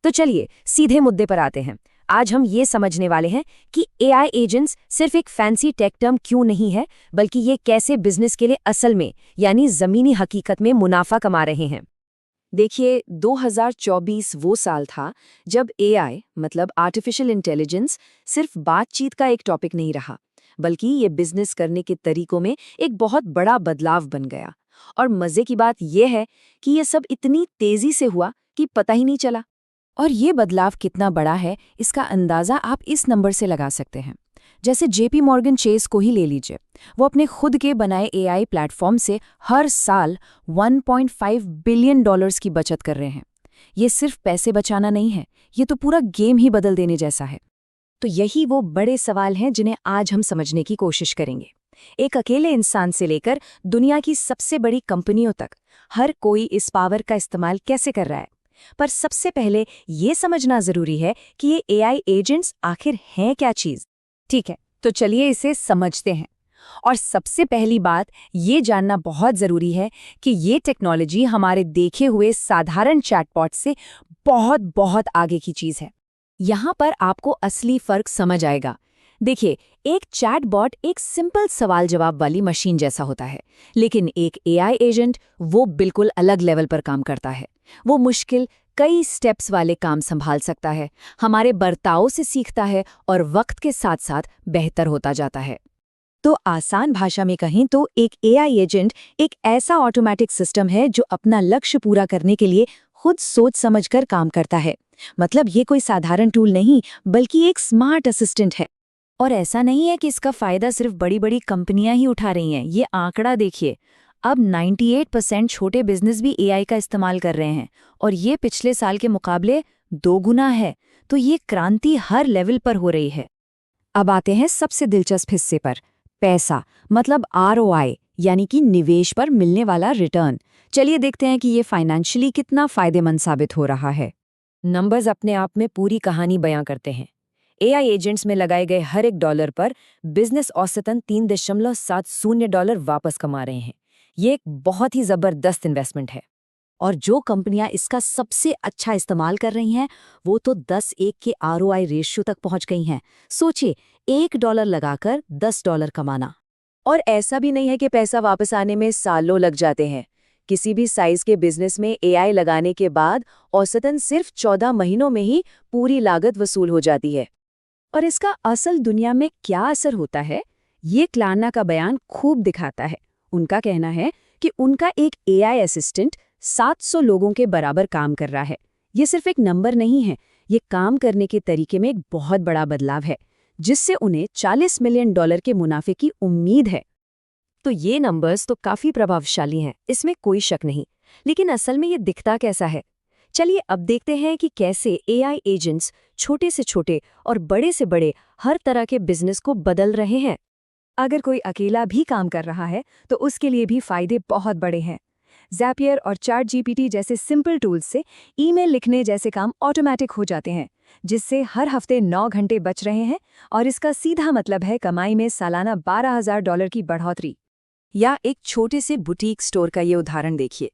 तो चलिए सीधे मुद्दे पर आते हैं। आज हम ये समझने वाले हैं कि एआई एजेंट्स सिर्फ एक फैंसी टेक टर्म क्यों नहीं है, बल्कि ये कैसे बिजनेस के लिए असल में यानी जमीनी हकीकत में मुनाफा कमा रहे हैं। देखिए, 2024 वो साल था जब एआई मतलब आर्टिफिशियल इंटेलिजेंस सिर्फ बातचीत का एक टॉपिक नहीं रहा, बल्कि ये बिजनेस करने के तरीकों में एक बहुत बड़ा बदलाव बन गया। और मजे की बात यह है कि ये सब इतनी तेजी से हुआ कि पता ही नहीं चला। और ये बदलाव कितना बड़ा है, इसका अंदाजा आप इस नंबर से लगा सकते हैं। जैसे जेपी मॉर्गन चेस को ही ले लीजिए। वो अपने खुद के बनाए एआई प्लेटफॉर्म से हर साल 1.5 बिलियन डॉलर्स की बचत कर रहे हैं। ये सिर्फ पैसे बचाना नहीं है, ये तो पूरा गेम ही बदल देने जैसा है। तो यही वो बड़े सवाल हैं जिन्हें आज हम समझने की कोशिश करेंगे। एक अकेले इंसान से लेकर दुनिया की सबसे बड़ी कंपनियों तक हर कोई इस पावर का इस्तेमाल कैसे कर रहा है। पर सबसे पहले ये समझना जरूरी है कि ये एआई एजेंट्स आखिर हैं क्या चीज। ठीक है, तो चलिए इसे समझते हैं। और सबसे पहली बात ये जानना बहुत जरूरी है कि ये टेक्नोलॉजी हमारे देखे हुए साधारण चैटबॉट से बहुत बहुत आगे की चीज है। यहाँ पर आपको असली फर्क समझ आएगा। देखिए, एक चैटबॉट एक सिंपल सवाल जवाब वाली मशीन जैसा होता है, लेकिन एक एआई एजेंट वो बिल्कुल अलग लेवल पर काम करता है। वो मुश्किल कई स्टेप्स वाले काम संभाल सकता है, हमारे बर्ताव से सीखता है और वक्त के साथ साथ बेहतर होता जाता है। तो आसान भाषा में कहें तो एक एआई एजेंट एक ऐसा ऑटोमेटिक सिस्टम है जो अपना लक्ष्य पूरा करने के लिए खुद सोच समझकर काम करता है। मतलब ये कोई साधारण टूल नहीं, बल्कि एक स्मार्ट असिस्टेंट है। और ऐसा नहीं है कि इसका फायदा सिर्फ बड़ी बड़ी कंपनियां ही उठा रही हैं। ये आंकड़ा देखिए, अब 98% छोटे बिजनेस भी एआई का इस्तेमाल कर रहे हैं, और ये पिछले साल के मुकाबले 2 गुना है। तो ये क्रांति हर लेवल पर हो रही है। अब आते हैं सबसे दिलचस्प हिस्से पर, पैसा मतलब आरओआई, यानी कि निवेश पर मिलने वाला रिटर्न। चलिए देखते हैं कि ये फाइनेंशियली कितना फायदेमंद साबित हो रहा है। नंबर्स अपने आप में पूरी कहानी बयां करते हैं। एआई एजेंट्स में लगाए गए हर एक डॉलर पर बिजनेस औसतन $3.70 वापस कमा रहे हैं। ये एक बहुत ही जबरदस्त इन्वेस्टमेंट है। और जो कंपनियां इसका सबसे अच्छा इस्तेमाल कर रही हैं, वो तो 10:1 के आरओआई रेशियो तक पहुंच गई हैं। सोचिए, $1 लगाकर $10 कमाना। और ऐसा भी नहीं है कि पैसा वापस आने में सालों लग जाते हैं। किसी भी साइज के बिजनेस में एआई लगाने के बाद औसतन सिर्फ 14 महीनों में ही पूरी लागत वसूल हो जाती है। और इसका असल दुनिया में क्या असर होता है, ये क्लार्ना का बयान खूब दिखाता है। उनका कहना है कि उनका एक एआई असिस्टेंट 700 लोगों के बराबर काम कर रहा है। ये सिर्फ एक नंबर नहीं है, ये काम करने के तरीके में एक बहुत बड़ा बदलाव है, जिससे उन्हें $40 मिलियन के मुनाफे की उम्मीद है। तो ये नंबर्स तो काफी प्रभावशाली हैं, इसमें कोई शक नहीं। लेकिन असल में ये दिखता कैसा है? चलिए अब देखते हैं कि कैसे एआई एजेंट्स छोटे से छोटे और बड़े से बड़े हर तरह के बिजनेस को बदल रहे हैं। अगर कोई अकेला भी काम कर रहा है तो उसके लिए भी फायदे बहुत बड़े हैं। ज़ैपियर और चैटजीपीटी जैसे सिंपल टूल्स से ईमेल लिखने जैसे काम ऑटोमेटिक हो जाते हैं, जिससे हर हफ्ते 9 घंटे बच रहे हैं। और इसका सीधा मतलब है कमाई में सालाना $12,000 की बढ़ोतरी। या एक छोटे से बुटीक स्टोर का ये उदाहरण देखिए।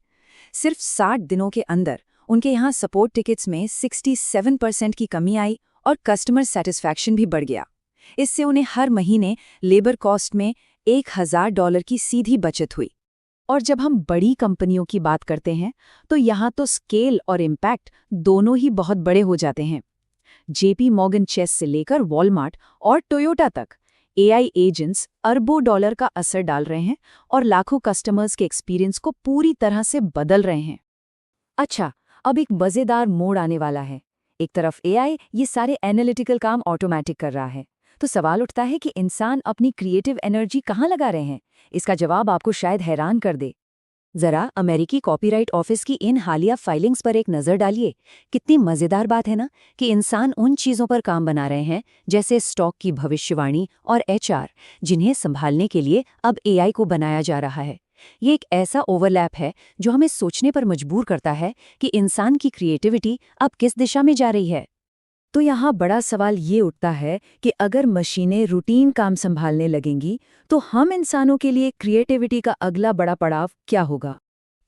सिर्फ 60 दिनों के अंदर उनके यहाँ सपोर्ट टिकट्स में 67% की कमी आई और कस्टमर सेटिस्फैक्शन भी बढ़ गया। इससे उन्हें हर महीने लेबर कॉस्ट में $1,000 की सीधी बचत हुई। और जब हम बड़ी कंपनियों की बात करते हैं तो यहाँ तो स्केल और इम्पैक्ट दोनों ही बहुत बड़े हो जाते हैं। जेपी मॉर्गन चेस से लेकर वॉलमार्ट और टोयोटा तक एआई एजेंट्स अरबों डॉलर का असर डाल रहे हैं और लाखों कस्टमर्स के एक्सपीरियंस को पूरी तरह से बदल रहे हैं। अच्छा, अब एक मजेदार मोड़ आने वाला है। एक तरफ एआई ये सारे एनालिटिकल काम ऑटोमेटिक कर रहा है, तो सवाल उठता है कि इंसान अपनी क्रिएटिव एनर्जी कहाँ लगा रहे हैं। इसका जवाब आपको शायद हैरान कर दे। जरा अमेरिकी कॉपीराइट ऑफिस की इन हालिया फाइलिंग्स पर एक नज़र डालिए। कितनी मज़ेदार बात है ना, कि इंसान उन चीज़ों पर काम बना रहे हैं जैसे स्टॉक की भविष्यवाणी और एचआर, जिन्हें संभालने के लिए अब एआई को बनाया जा रहा है। ये एक ऐसा ओवरलैप है जो हमें सोचने पर मजबूर करता है कि इंसान की क्रिएटिविटी अब किस दिशा में जा रही है। तो यहाँ बड़ा सवाल ये उठता है कि अगर मशीनें रूटीन काम संभालने लगेंगी तो हम इंसानों के लिए क्रिएटिविटी का अगला बड़ा पड़ाव क्या होगा।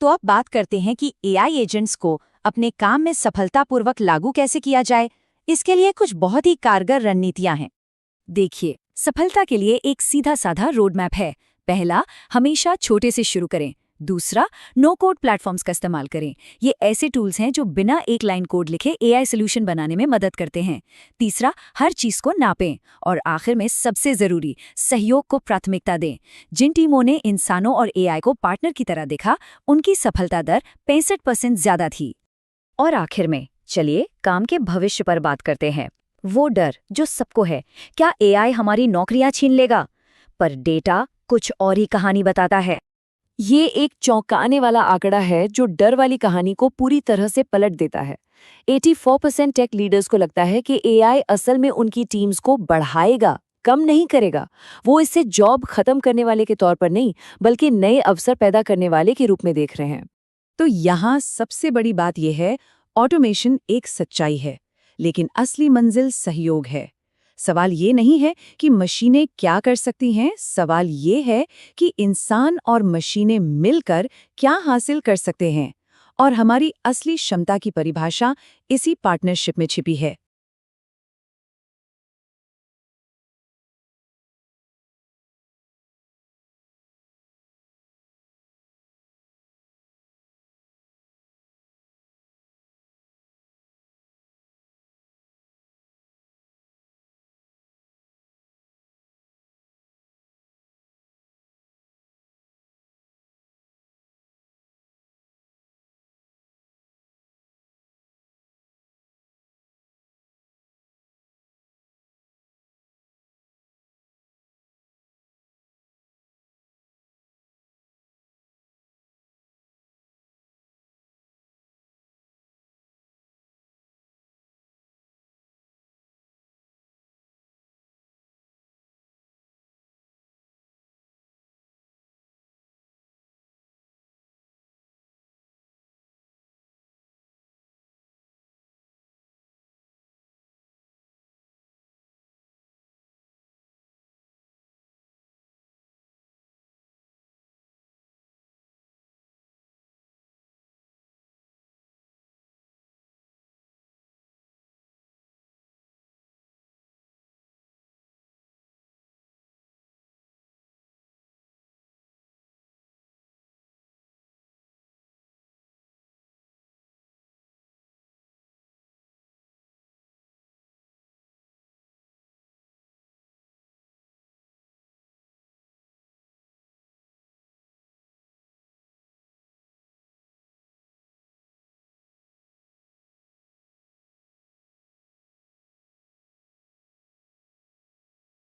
तो अब बात करते हैं कि एआई एजेंट्स को अपने काम में सफलतापूर्वक लागू कैसे किया जाए। इसके लिए कुछ बहुत ही कारगर रणनीतियां हैं। देखिए, सफलता के लिए एक सीधा साधा रोड मैप है। पहला, हमेशा छोटे से शुरू करें। दूसरा, नो कोड प्लेटफॉर्म्स का इस्तेमाल करें। ये ऐसे टूल्स हैं जो बिना एक लाइन कोड लिखे एआई सोल्यूशन बनाने में मदद करते हैं। तीसरा, हर चीज को नापें। और आखिर में सबसे जरूरी, सहयोग को प्राथमिकता दें। जिन टीमों ने इंसानों और एआई को पार्टनर की तरह देखा, उनकी सफलता दर 65% ज्यादा थी। और आखिर में चलिए काम के भविष्य पर बात करते हैं। वो डर जो सबको है, क्या एआई हमारी नौकरियां छीन लेगा? पर डेटा कुछ और ही कहानी बताता है। ये एक चौंकाने वाला आंकड़ा है जो डर वाली कहानी को पूरी तरह से पलट देता है। 84% टेक लीडर्स को लगता है कि एआई असल में उनकी टीम्स को बढ़ाएगा, कम नहीं करेगा। वो इससे जॉब खत्म करने वाले के तौर पर नहीं, बल्कि नए अवसर पैदा करने वाले के रूप में देख रहे हैं। तो यहाँ सबसे बड़ी बात यह है, ऑटोमेशन एक सच्चाई है, लेकिन असली मंजिल सहयोग है। सवाल ये नहीं है कि मशीनें क्या कर सकती हैं, सवाल ये है कि इंसान और मशीनें मिलकर क्या हासिल कर सकते हैं। और हमारी असली क्षमता की परिभाषा इसी पार्टनरशिप में छिपी है।